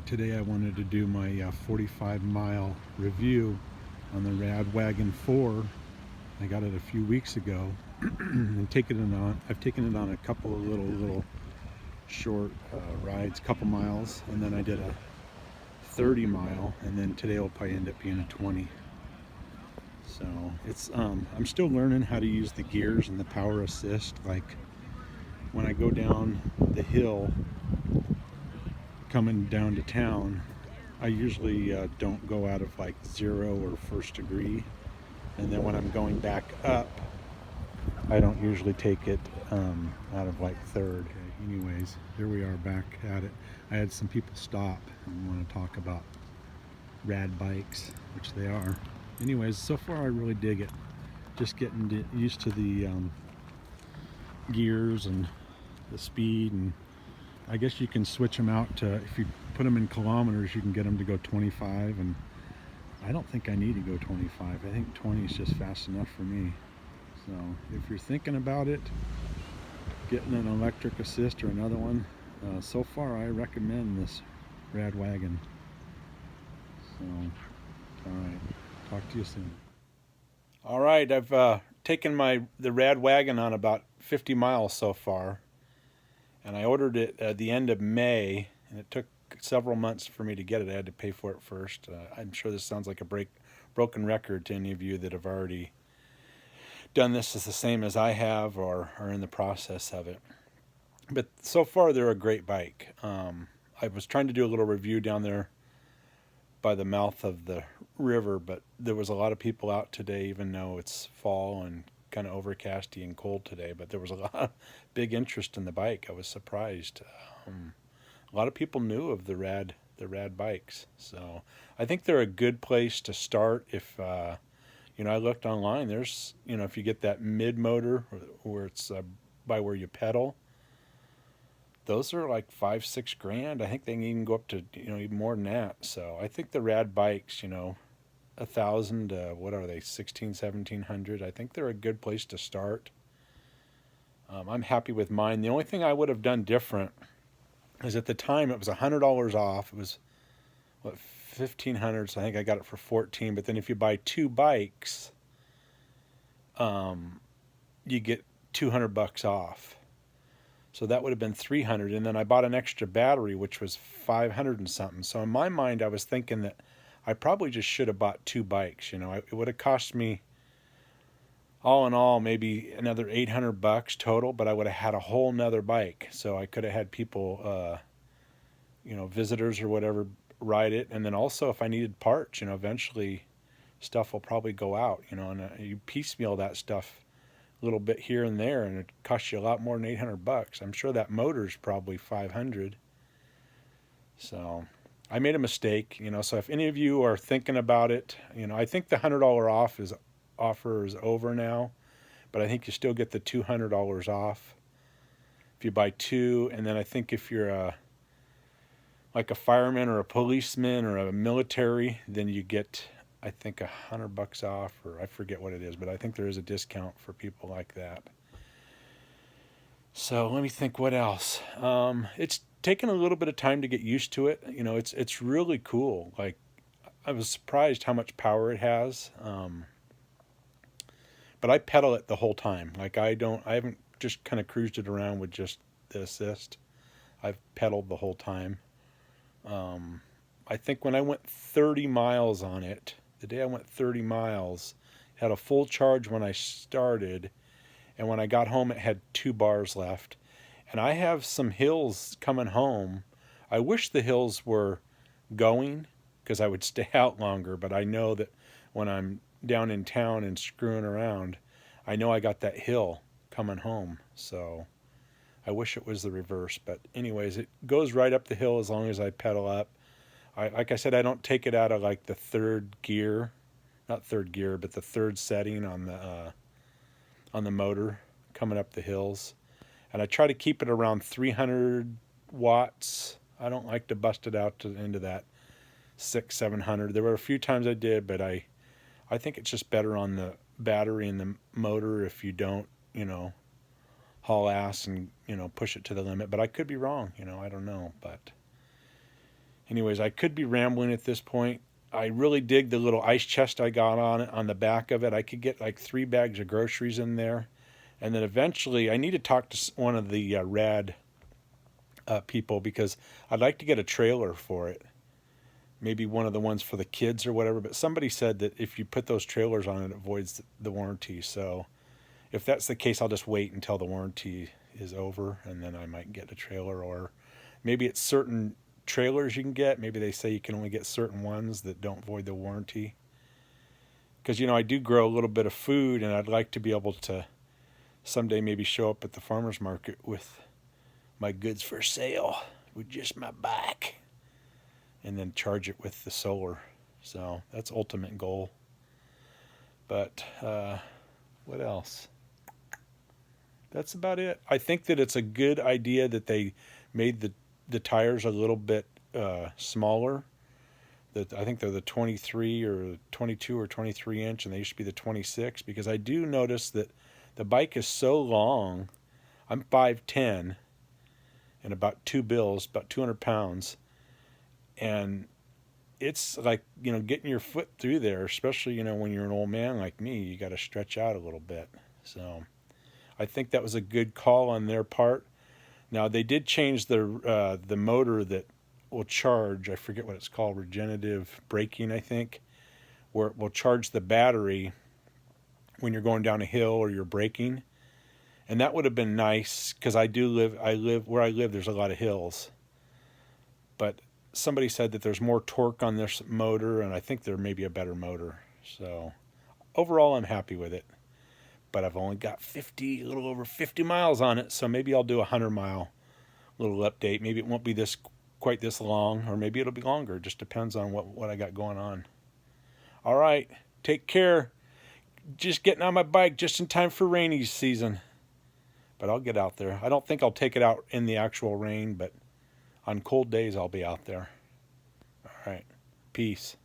Alright, today I wanted to do my 45-mile review on the Rad Wagon 4. I got it a few weeks ago and I've taken it on a couple of little short rides, couple miles, and then I did a 30 mile, and then today will probably end up being a 20. So it's I'm still learning how to use the gears and the power assist. Like when I go down the hill coming down to town, I usually don't go out of like 0 or first degree, and then when I'm going back up, I don't usually take it out of like third. Okay, anyways, here we are back at it. I had some people stop and want to talk about rad bikes, which they are. Anyways, so far I really dig it. Just getting used to the gears and the speed, and I guess you can switch them out to, if you put them in kilometers, you can get them to go 25, and I don't think I need to go 25. I think 20 is just fast enough for me. So if you're thinking about it, getting an electric assist or another one, so far I recommend this Rad Wagon. So, alright, talk to you soon. Alright, I've taken the Rad Wagon on about 50 miles so far, and I ordered it at the end of May, and it took several months for me to get it. I had to pay for it first. I'm sure this sounds like a broken record to any of you that have already done this as the same as I have or are in the process of it. But so far, they're a great bike. I was trying to do a little review down there by the mouth of the river, but there was a lot of people out today, even though it's fall and kind of overcasty and cold today. But there was a lot of big interest in the bike. I was surprised. A lot of people knew of the rad bikes, so I think they're a good place to start. If I looked online, there's, if you get that mid motor where it's by where you pedal, those are like 5-6 grand. I think they can even go up to even more than that. So I think the rad bikes, 1,000 what are they, 1,700. I think they're a good place to start. I'm happy with mine. The only thing I would have done different is, at the time it was $100 off. It was what, 1,500, so I think I got it for 14. But then if you buy 2 bikes, you get $200 off. So that would have been 300, and then I bought an extra battery, which was 500 and something. So in my mind, I was thinking that I probably just should have bought 2 bikes. It would have cost me, all in all, maybe another $800 total, but I would have had a whole nother bike. So I could have had people, visitors or whatever, ride it. And then also, if I needed parts, eventually stuff will probably go out, and you piecemeal that stuff a little bit here and there, and it costs you a lot more than $800. I'm sure that motor's probably 500. So I made a mistake, so if any of you are thinking about it, I think the $100 offer is over now, but I think you still get the $200 off if you buy 2. And then I think if you're like a fireman or a policeman or a military, then you get, I think, $100 off, or I forget what it is, but I think there is a discount for people like that. So let me think, what else? It's taken a little bit of time to get used to it. It's really cool. Like, I was surprised how much power it has. But I pedal it the whole time. Like, I haven't just kind of cruised it around with just the assist. I've pedaled the whole time. I think when I went 30 miles on it, the day I went 30 miles, it had a full charge when I started, and when I got home it had 2 bars left. And I have some hills coming home. I wish the hills were going, because I would stay out longer, but I know that when I'm down in town and screwing around, I know I got that hill coming home. So I wish it was the reverse, but anyways, it goes right up the hill as long as I pedal up. Like I said, I don't take it out of like the third gear, not third gear, but the third setting on the motor coming up the hills. And I try to keep it around 300 watts. I don't like to bust it out into that 600-700. There were a few times I did, but I think it's just better on the battery and the motor if you don't, haul ass and, push it to the limit. But I could be wrong, I don't know. But Anyways, I could be rambling at this point. I really dig the little ice chest I got on the back of it. I could get like 3 bags of groceries in there. And then eventually I need to talk to one of the Rad people, because I'd like to get a trailer for it. Maybe one of the ones for the kids or whatever. But somebody said that if you put those trailers on it, it voids the warranty. So if that's the case, I'll just wait until the warranty is over, and then I might get a trailer. Or maybe it's certain trailers you can get. Maybe they say you can only get certain ones that don't void the warranty. Because, you know, I do grow a little bit of food, and I'd like to be able to someday maybe show up at the farmer's market with my goods for sale with just my bike, and then charge it with the solar. So that's ultimate goal. But what else? That's about it. I think that it's a good idea that they made the tires a little bit smaller. That I think they're the 23 or 22 or 23 inch, and they used to be the 26, because I do notice that the bike is so long. I'm 5'10" and about 2 bills, about 200 pounds. And it's like, you know, getting your foot through there, especially, you know, when you're an old man like me, you got to stretch out a little bit. So I think that was a good call on their part. Now, they did change the motor that will charge. I forget what it's called, regenerative braking, I think, where it will charge the battery when you're going down a hill or you're braking. And that would have been nice, because I live where I live, there's a lot of hills. But somebody said that there's more torque on this motor, and I think there may be a better motor. So overall, I'm happy with it. But I've only got a little over 50 miles on it, so maybe I'll do a 100-mile little update. Maybe it won't be quite this long, or maybe it'll be longer. It just depends on what I got going on. All right, take care. Just getting on my bike just in time for rainy season. But I'll get out there. I don't think I'll take it out in the actual rain, but on cold days I'll be out there. All right, peace.